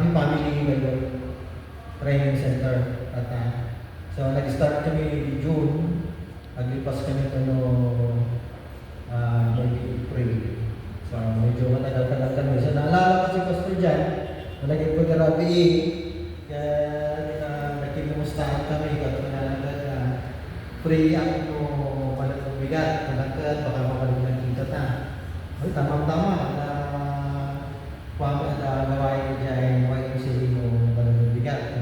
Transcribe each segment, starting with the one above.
aming family Bible Training Center. At so nag-start kami di June, naglipas kami ito maybe April. So medyo matagal-tagal kami. So naalala ko si Pastor Jan, malagay ko therapy, kaya nakikimustahan kami kapag free ako palang bigat, malagkat, baka makalimang kita na. Ay, tamang-tama na gawain ko dyan, YMCA mo palang bigat.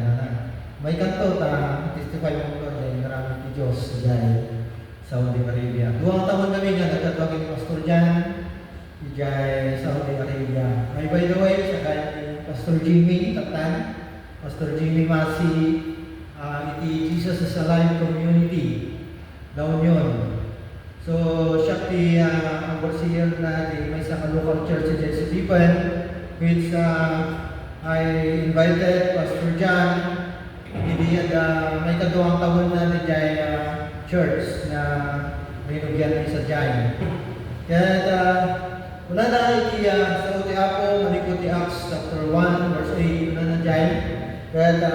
May kanto ta, testify mo ko dyan, maraming ti Diyos dyan sa Saudi Arabia. 2 taon kami nga, nagkatawagin ni Pastor Jan, dyan Saudi Arabia. May by the way, siya kaya ni Pastor Jimmy Tatan, Pastor Jimmy Masi, iti Jesus is Alive Community. Daon yun. So, siya ti ang overseer na may isang local church sa Jesipan, which I invited Pastor John. Hindi may kaduang taon na ni Jai church na may nugyan ni sa Jai. Kaya wala na iti sa uti ako, malikot ti Acts chapter 1 verse 8, wala na Jai. Kaya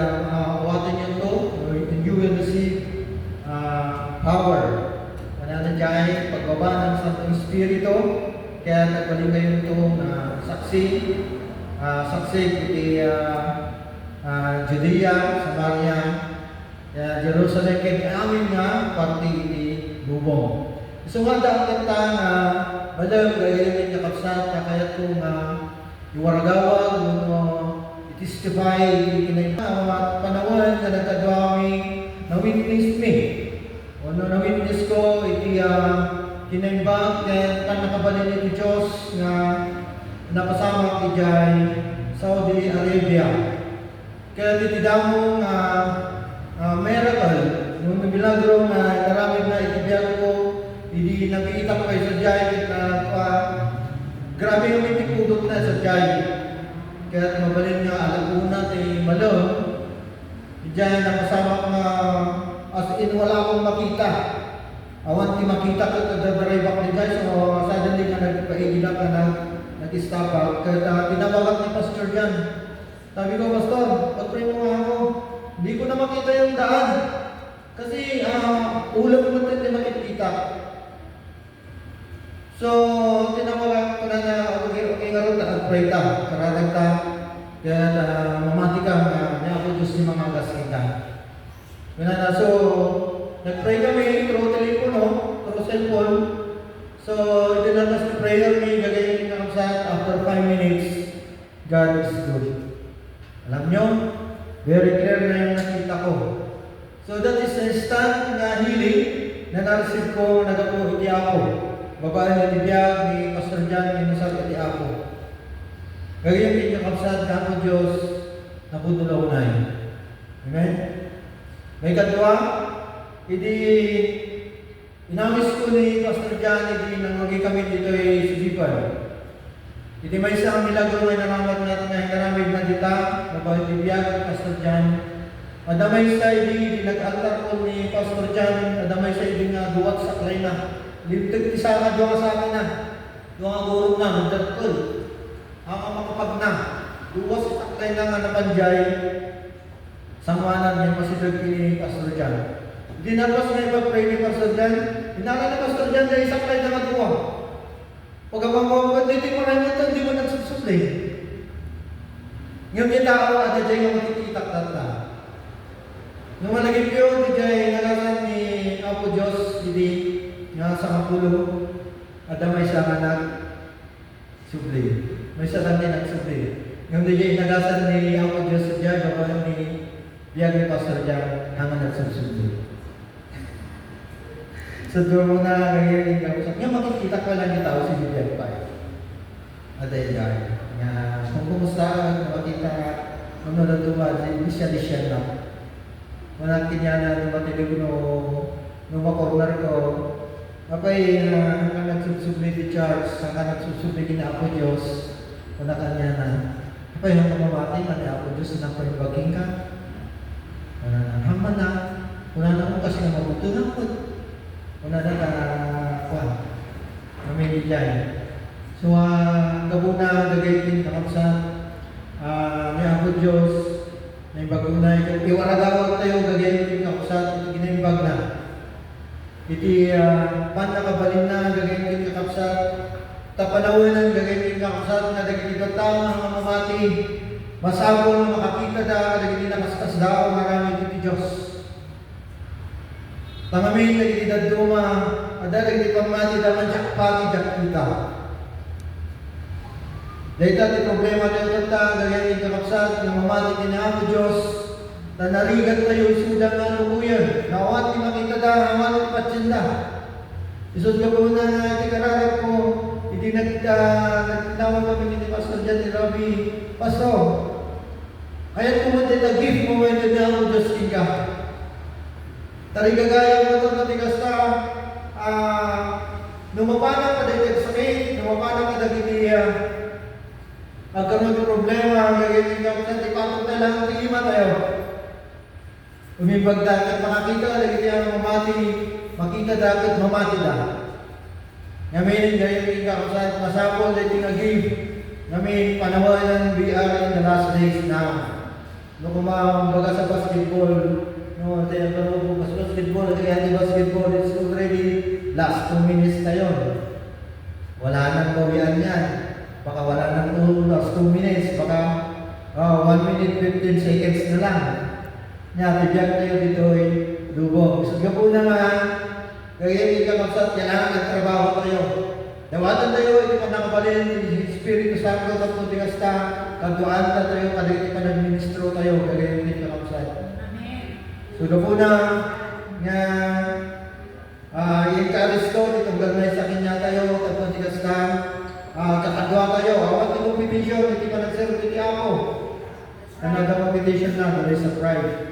awatin nyo to, and you will receive power. Wala na dyan, pagbaba ng Santong Espiritu, kaya nagbalik kayo ito na saksi iti Judea, Samaria, Jerusalem, kaya amin nga, pati iti lubong. So nga daang kanta nga, malam, gayamin niya kapsat, kaya itong iwaragawag, i-testify, panahon na nagkadwami, na-witness me. O na-witness ko, iti kinaimbag, kaya nakabalin iti Diyos na napasama iti Saudi Arabia. Kaya iti damong miracle, yung milagro na naramid na iti biyag ko, hindi nakikita ko kayo sa Jai, grabe yung iti kudot na sa Jai. Kaya mabalin nga alaguna ti malong, diyan nakasama ko nga as in wala akong makita. Awan ti makita ko kadabaray bak ni guys, so suddenly nga nagpaigila ka na nag-stop out. Kaya tinawagan ni Pastor Jan. Sabi ko, Pastor, pag-pray mo nga ako. Hindi ko na makita yung daan. Kasi ulam mo natin na makikita. So, tinawagan ko na okay nga rin na pray ta. Karadag ta. Kaya mamati ka niya ako Diyos ni mga gaskita. So, nag-pray kami through telepono, through cellphone. So, dinalamas ni prayer me, gagayin ka sa after 5 minutes, God is good. Alam nyo, very clear na yung nakita ko. So, that is a instant na healing na na-receive ko, nagapo iti ako. Babae na tibiyag ni Pastor Jan, minusap iti ako. Gagayin din yung kapsad ka ako Diyos na puto na unay. Amen? May kadwa, inamis ko ni Pastor Jan, nangagi kami dito ay susipan. May isang milagro na naramat natin na hinaramid na dita, babae tibiyag ni Pastor Jan. Adamay sa nag-altar ko ni Pastor Jan, adamay sa nga duwat sa klina. Liptag isa ka, duwa sa akin na. Duwa nga gurong na, magdagkol. Ako makapag na. Duwa sa taklay na nga napanjay. Sangwanan niya masidag ni Pastor Jan. Dinabas na ipag-pray ni Pastor Jan. Hinaka ni Pastor Jan na isang taklay na magawa. Pagkabang dito mo rin ito, hindi mo nagsusupli. Ngayon yung tao, ada dyan yung matikitak na. Nung malagip yun, di dyan nalasan ni Apo Diyos, hindi nga sa kapulo, ada may siya nga nag-supli. May siya lang din nag-supli. Ngayon di dyan nalasan ni Apo Diyos sa dyan, baka ni biyag ni Pastor dyan, nga nag-supli. So doon mo na nangyayari ka usap. Ngayon makikita ko lang yung tao si Bibiyag pa. At ay dyan. Kung kumusta, makikita nga, kung nalutuwa, isya-isya lang. Walang kinyana nung matilig nung makorner ko. Apay, ang nagsusubli ni Charles, ang nagsusubli ni Apo Diyos, wala kanya na. Apay, ang mamamati ka ni Apo Diyos, na pagibaging ka. Haman na. Wala na mo kasi na mabutunan ko. Wala na ka, namili dyan. So, gabo na gagayin kakapsa, may Apo Diyos, na bagong na iwaragawag tayo, gagayon iti kakapsat, iti ginaimbag na. Iti pan nakabalin na, gagayon iti kakapsat, tapanawanan, gagayon iti kakapsat, na dagiti tao na mamamati, masabol na makakita da, dagiti nakaskas dao, marami iti Diyos. Tangamin, dagiti daduma, ada dagiti pamati, daman siya pati, jak kita. Dahil iti problema tayo tata, gagayon iti kakapsat, na mamati kinaako Diyos, na narigat tayo isudang nga lukuyan, na awat ti makita da, awat ti patsinda. Isod ka po na iti kararap ko, iti nagtinawag kami ni Pastor Jan ni Rabbi, Pastor, kaya pumunta na gift mo when the name of Diyos ka. Tarigagaya mo ito na tigas na, numapana ka dahil sakit, numapana ka dahil agkaroon ng problema, gagawin ka sa ipatong na lang, tingima tayo. Umibag dapat makakita, lagi niya mamati, makita dapat mamati na. Ngamin, gagawin ka sa masapol, dahil tinagib. Ngamin, panawalan ng BR in the last days now. No, kumbaga sa basketball, no, tayo ko sa basketball, kaya di basketball, it's already last 2 minutes na yun. Wala nang bawian yan. Baka wala nang last 2 minutes, baka 1 minute 15 seconds na lang. Tibiyag tayo dito ay lubog. Isod ka po na nga, gagawin ka magsat, kailangan nagtrabaho tayo. Dawatan tayo, iti pa nakabalin, Espiritu Santo, tapos tigas ta, kaduan na tayo, kadagiti pa nag-ministro tayo, gagawin ka magsat. So po na, nga, i-encourage ko, itong galnay sa kanya tayo, tapos tigas ta, kakadwa tayo, awat yung competition, hindi pa nag-serve hindi ako. Nag-competition na, there is a prize.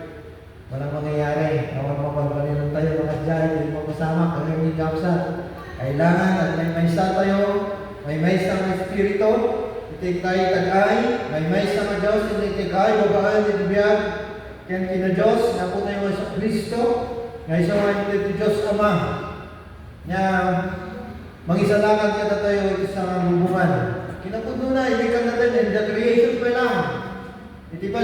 Walang mangyayari. Awat mapagpalinan tayo, mga dyan, hindi mo kasama, kanyang hindi kapsat. Kailangan at may maysa tayo, may maysa ng Espiritu, itig tayo tag-ay, may maysa ng Diyos, itig ay, babaan, itibiyag, kaya kina Diyos, na po tayo sa Kristo, ngayon sa mga iti Diyos Ama, na mangisalakan ka na tayo sa lubungan. Kinapuno na, ibigan natin, in the creation pa lang. Iti pa